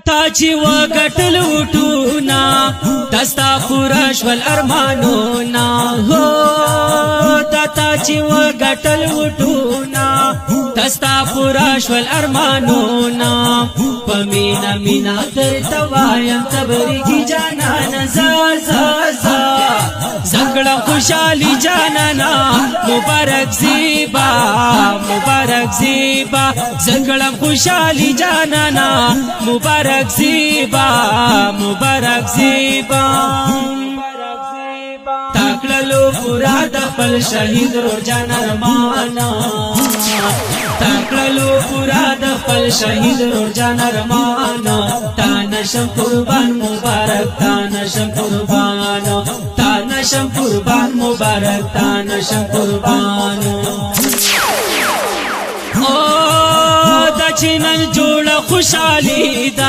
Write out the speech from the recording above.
تا چې وګټل وټونا دستا پورا شول ارمانونا هو تا چې وګټل وټونا دستا پورا شول ارمانونا پمینا مینا تر توایم تبریږي جانان زا زګړه خوشالي جانانا مبارک زیبا زګړه خوشالي جانانا مبارک زیبا تاکللو پورا د خپل شهید روزان ارمانا تاکللو پورا د خپل شهید روزان ارمانا تانشم قربان مبارک تانشم قربان مبارک تانشم قربان او د چنن جوړه خوشالي دا